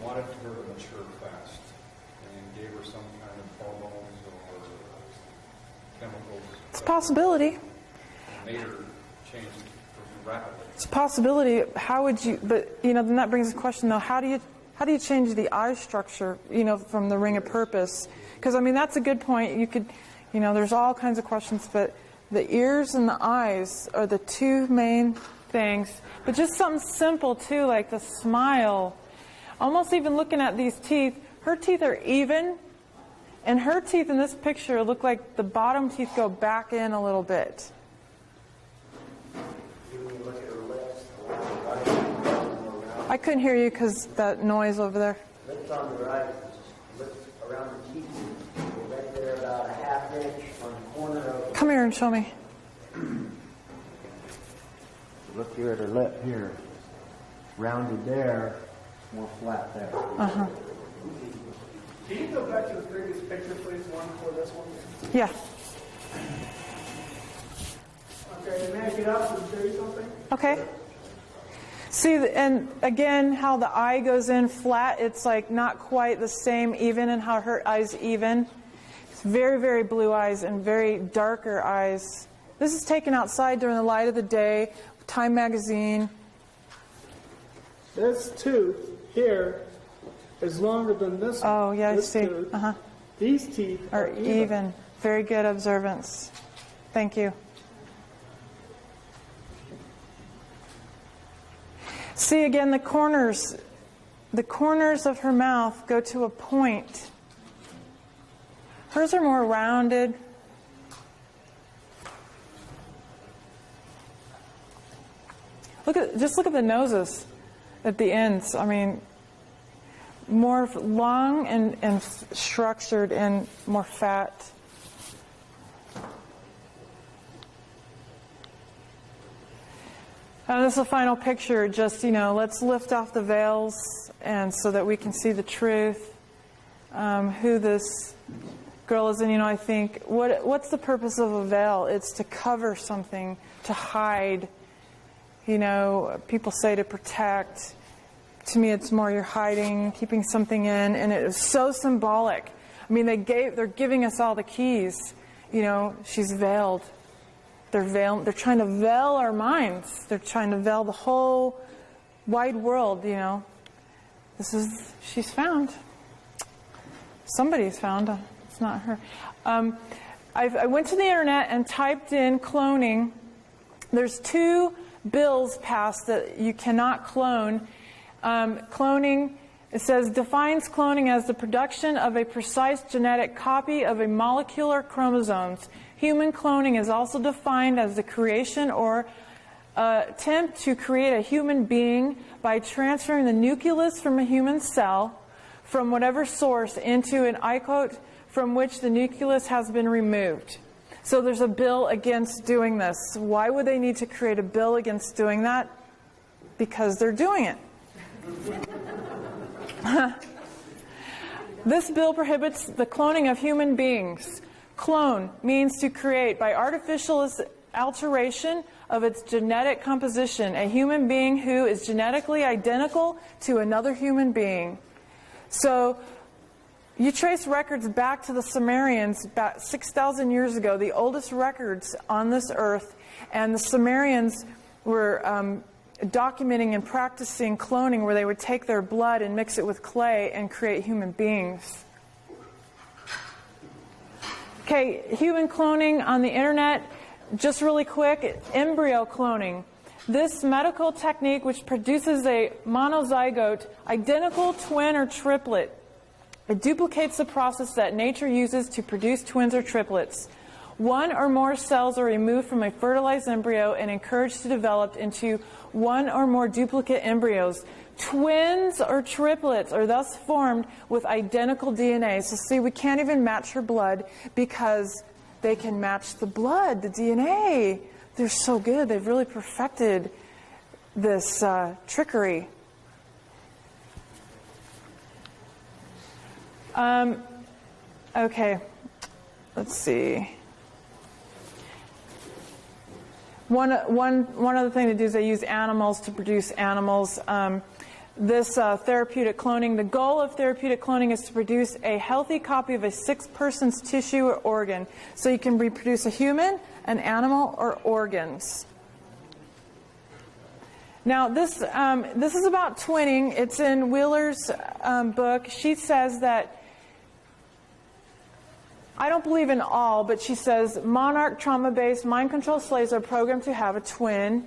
wanted her to mature fast and gave her some kind of hormones or chemicals. It's a possibility. Made her change rapidly. It's a possibility. How would you? But then that brings the question though: how do you change the eye structure? From the ring of purpose. Because that's a good point. You could, there's all kinds of questions, but the ears and the eyes are the two main things. But just something simple too, like the smile. Almost even looking at these teeth, her teeth are even, and her teeth in this picture look like the bottom teeth go back in a little bit. I couldn't hear you because that noise over there. Lips on the right, lips around the teeth. Right there, about a half inch on the corner of. Come here and show me. Look here at her lip here. Rounded there, more flat there. Uh-huh. Can you go back to the previous picture, please? One before this one. Yeah. Okay, may I get up and show you something? Okay. See, and again, how the eye goes in flat, it's like not quite the same even, and how her eye's even. It's very, very blue eyes and very darker eyes. This is taken outside during the light of the day, Time magazine. This tooth here is longer than this one. Oh, yeah, I this see. Tooth. Uh-huh. These teeth Are even. Very good observance. Thank you. See, again, the corners of her mouth go to a point. Hers are more rounded. Just look at the noses at the ends. More long and structured and more fat. This is the final picture. Just, let's lift off the veils and so that we can see the truth. Who this girl is. And, I think, what's the purpose of a veil? It's to cover something, to hide. People say to protect. To me, it's more you're hiding, keeping something in, and it is so symbolic. They're giving us all the keys. She's veiled. They're trying to veil our minds. They're trying to veil the whole wide world. She's found. Somebody's found. It's not her. I went to the internet and typed in cloning. There's 2 bills passed that you cannot clone. Cloning, it says, defines cloning as the production of a precise genetic copy of a molecular chromosomes. Human cloning is also defined as the creation or attempt to create a human being by transferring the nucleus from a human cell from whatever source into an isotope from which the nucleus has been removed. So there's a bill against doing this. Why would they need to create a bill against doing that? Because they're doing it. This bill prohibits the cloning of human beings. Clone means to create by artificial alteration of its genetic composition a human being who is genetically identical to another human being. So you trace records back to the Sumerians about 6,000 years ago, the oldest records on this earth, and the Sumerians were documenting and practicing cloning where they would take their blood and mix it with clay and create human beings. Okay, human cloning on the internet, just really quick, embryo cloning. This medical technique which produces a monozygote, identical twin or triplet. It duplicates the process that nature uses to produce twins or triplets. One or more cells are removed from a fertilized embryo and encouraged to develop into one or more duplicate embryos. Twins or triplets are thus formed with identical DNA. So see, we can't even match her blood because they can match the blood, the DNA. They're so good. They've really perfected this trickery. Okay, let's see. One other thing they do is they use animals to produce animals. this therapeutic cloning. The goal of therapeutic cloning is to produce a healthy copy of a sick person's tissue or organ. So you can reproduce a human, an animal, or organs. Now, this is about twinning. It's in Wheeler's book. She says that, I don't believe in all, but she says monarch trauma-based mind control slaves are programmed to have a twin.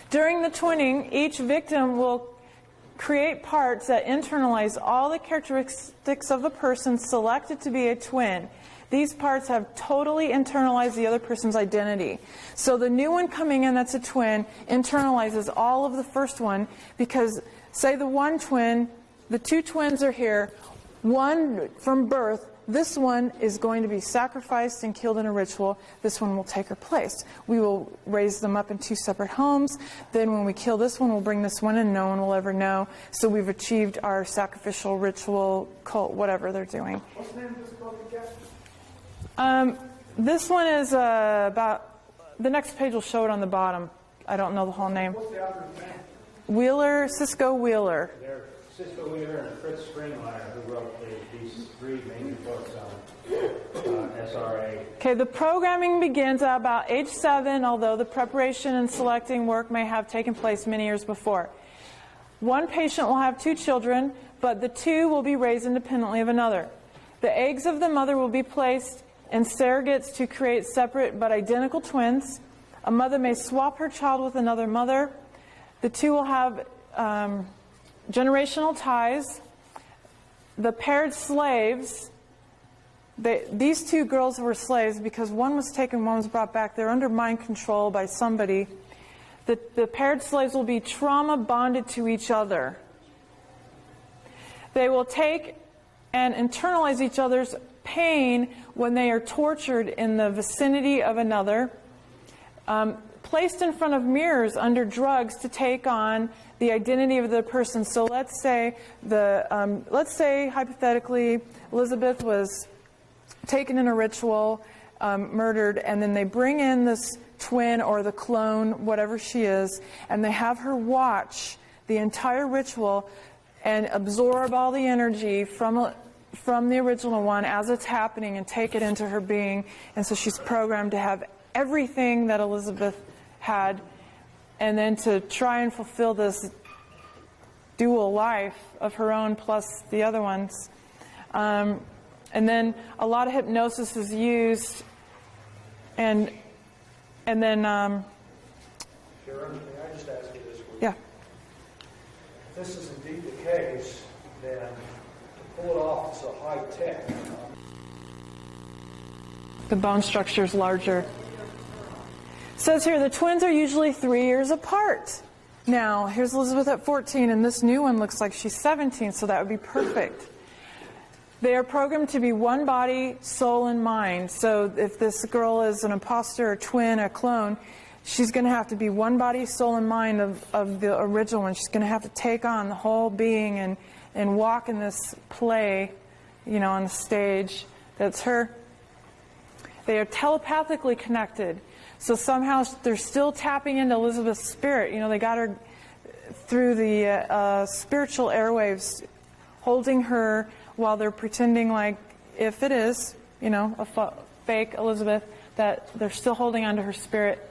During the twinning, each victim will create parts that internalize all the characteristics of the person selected to be a twin. These parts have totally internalized the other person's identity. So the new one coming in that's a twin internalizes all of the first one, because say the one twin, the two twins are here, one from birth, this one is going to be sacrificed and killed in a ritual. This one will take her place. We will raise them up in two separate homes. Then when we kill this one, we'll bring this one in. No one will ever know. So we've achieved our sacrificial ritual, cult, whatever they're doing. What's the name of this book again? This one is about, the next page will show it on the bottom. I don't know the whole name. What's the author's name? Wheeler, Cisco Wheeler. They're Cisco Wheeler and Fritz Springmeier, who wrote these three major books on SRA. Okay, the programming begins at about age 7, although the preparation and selecting work may have taken place many years before. One patient will have 2 children, but the 2 will be raised independently of another. The eggs of the mother will be placed in surrogates to create separate but identical twins. A mother may swap her child with another mother. The 2 will have generational ties. The paired slaves, these 2 girls were slaves because one was taken, one was brought back. They're under mind control by somebody. The paired slaves will be trauma bonded to each other. They will take and internalize each other's pain when they are tortured in the vicinity of another. Placed in front of mirrors under drugs to take on the identity of the person. So let's say hypothetically Elizabeth was taken in a ritual, murdered, and then they bring in this twin or the clone, whatever she is, and they have her watch the entire ritual and absorb all the energy from the original one as it's happening and take it into her being. And so she's programmed to have everything that Elizabeth had, and then to try and fulfill this dual life of her own plus the other ones. And then a lot of hypnosis is used, and then Sharon, may I just ask you this? yeah. If this is indeed the case, then to pull it off is so high tech. The bone structure is larger. It says here the twins are usually 3 years apart. Now, here's Elizabeth at 14, and this new one looks like she's 17, so that would be perfect. They are programmed to be one body, soul, and mind. So if this girl is an imposter, a twin, a clone, she's going to have to be one body, soul, and mind of the original one. She's going to have to take on the whole being and walk in this play, on the stage. That's her. They are telepathically connected. So somehow they're still tapping into Elizabeth's spirit. They got her through the spiritual airwaves, holding her while they're pretending like, if it is, a fake Elizabeth, that they're still holding onto her spirit.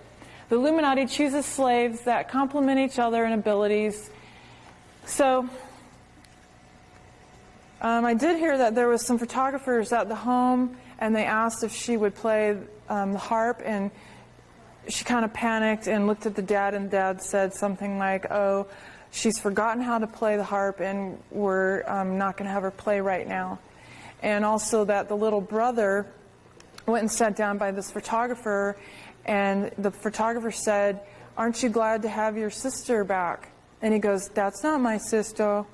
The Illuminati chooses slaves that complement each other in abilities. So I did hear that there was some photographers at the home, and they asked if she would play the harp, and she kind of panicked and looked at the dad, and Dad said something like, oh, she's forgotten how to play the harp, and we're not going to have her play right now. And also that the little brother went and sat down by this photographer, and the photographer said, aren't you glad to have your sister back? And he goes, that's not my sister.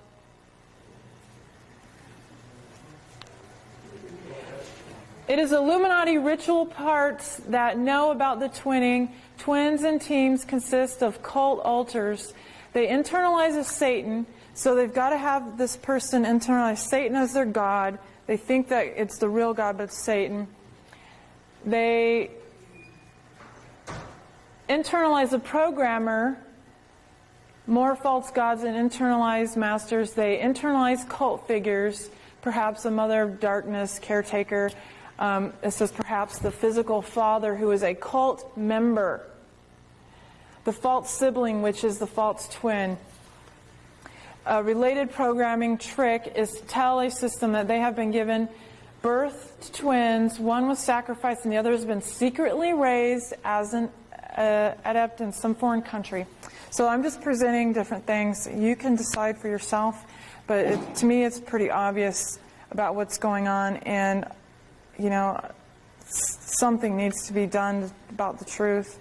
It is Illuminati ritual parts that know about the twinning. Twins and teams consist of cult altars. They internalize as Satan, so they've got to have this person internalize Satan as their god. They think that it's the real god, but it's Satan. They internalize a programmer more false gods and internalized masters. They internalize cult figures, perhaps a mother of darkness caretaker. It says perhaps the physical father who is a cult member. The false sibling, which is the false twin. A related programming trick is to tell a system that they have been given birth to twins. One was sacrificed and the other has been secretly raised as an adept in some foreign country. So I'm just presenting different things. You can decide for yourself, but to me it's pretty obvious about what's going on, and you know, something needs to be done about the truth.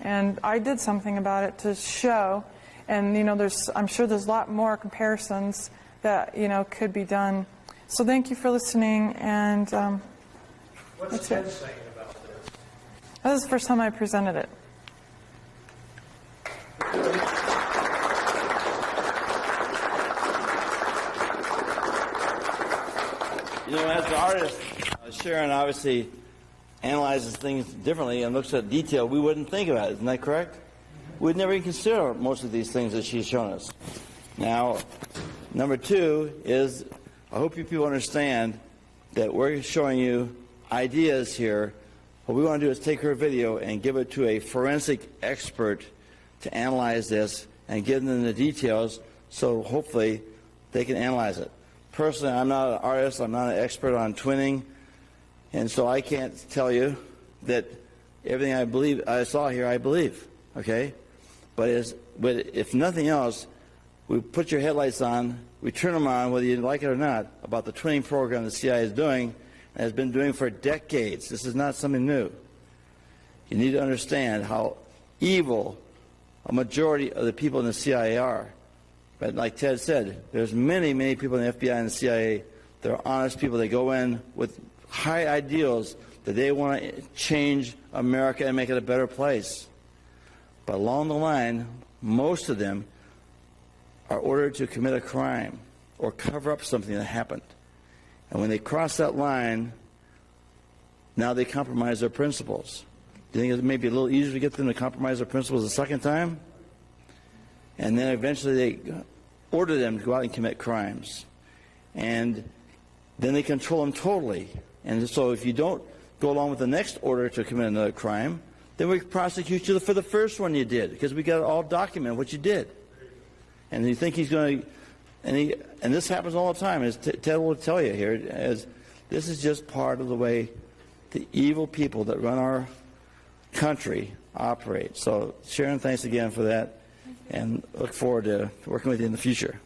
And I did something about it to show, and you know, I'm sure there's a lot more comparisons that could be done. So thank you for listening, and What's Ted saying about this? that was the first time I presented it. As an artist, Sharon obviously analyzes things differently and looks at detail we wouldn't think about. Isn't that correct? We'd never even consider most of these things that she's shown us. Now, number two is, I hope you people understand that we're showing you ideas here. What we want to do is take her video and give it to a forensic expert to analyze this and give them the details so hopefully they can analyze it. Personally, I'm not an artist, I'm not an expert on twinning, and so I can't tell you that everything I saw here, I believe, okay? But if nothing else, we put your headlights on, we turn them on, whether you like it or not, about the twinning program the CIA is doing, and has been doing for decades. This is not something new. You need to understand how evil a majority of the people in the CIA are. But like Ted said, there's many, many people in the FBI and the CIA that are honest people. They go in with high ideals that they want to change America and make it a better place. But along the line, most of them are ordered to commit a crime or cover up something that happened. And when they cross that line, now they compromise their principles. Do you think it may be a little easier to get them to compromise their principles the second time? And then eventually they order them to go out and commit crimes. And then they control them totally. And so if you don't go along with the next order to commit another crime, then we prosecute you for the first one you did, because we got it all documented what you did. And you think he's going to, and this happens all the time, as Ted will tell you here, as this is just part of the way the evil people that run our country operate. So Sharon, thanks again for that, and look forward to working with you in the future.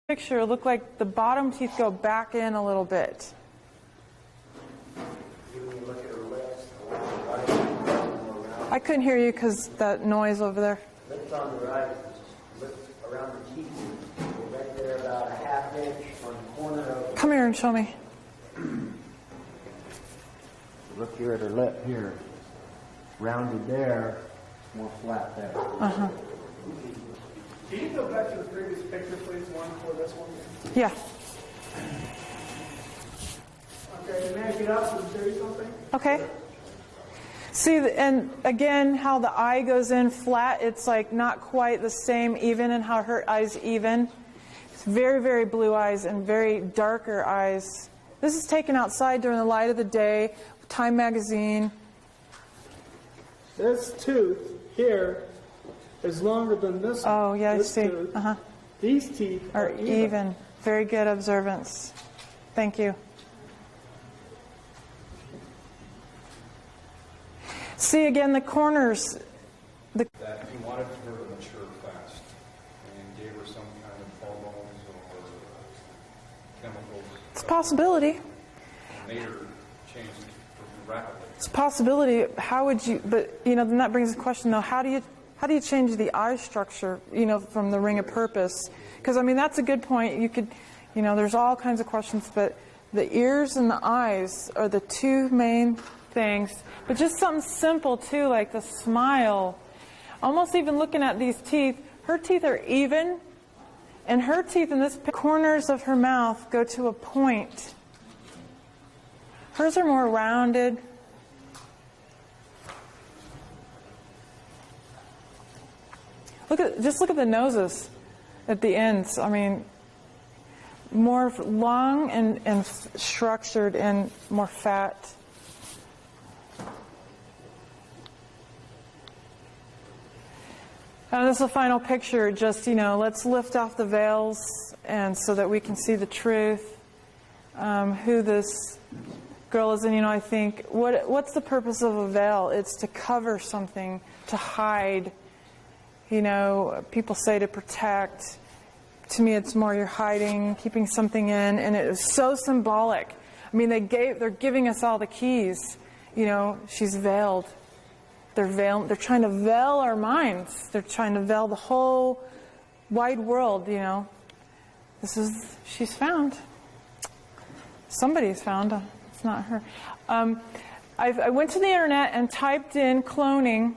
picture, it looked like the bottom teeth go back in a little bit. When you look at her lips, along the right, around, I couldn't hear you because that noise over there. lips on the right, lips around the teeth, go right there about a half inch on the corner of. Come here and show me. Look here at her lip here, rounded there, more flat there. Uh-huh. Can you go back to the previous picture, please, one for this one? Yeah. Okay, may I get up and show you something? Okay. See, and again, how the eye goes in flat, it's like not quite the same even, and how her eye's even. It's very, very blue eyes and very darker eyes. This is taken outside during the light of the day, Time magazine. This tooth here is longer than this one. Oh, yeah, I This see. tooth. Uh-huh. These teeth Are even. Very good observance. Thank you. See, again, the corners. That he wanted her to mature fast and gave her some kind of hormones or chemicals. It's a possibility. that Made her change rapidly. It's a possibility. How would you? But then that brings the question, though. How do you change the eye structure? From the ring of purpose. Because that's a good point. You could, there's all kinds of questions, but the ears and the eyes are the two main things. But just something simple too, like the smile. Almost even looking at these teeth, her teeth are even, and her teeth in this corners of her mouth go to a point. Hers are more rounded. Just look at the noses at the ends. More long and structured and more fat. This is the final picture. Just, let's lift off the veils and so that we can see the truth, who this girl is. And, I think, what's the purpose of a veil? It's to cover something, to hide. People say to protect. To me, it's more you're hiding, keeping something in, and it is so symbolic. They're giving us all the keys. She's veiled. They're trying to veil our minds. They're trying to veil the whole wide world, she's found. Somebody's found. It's not her. I went to the internet and typed in cloning.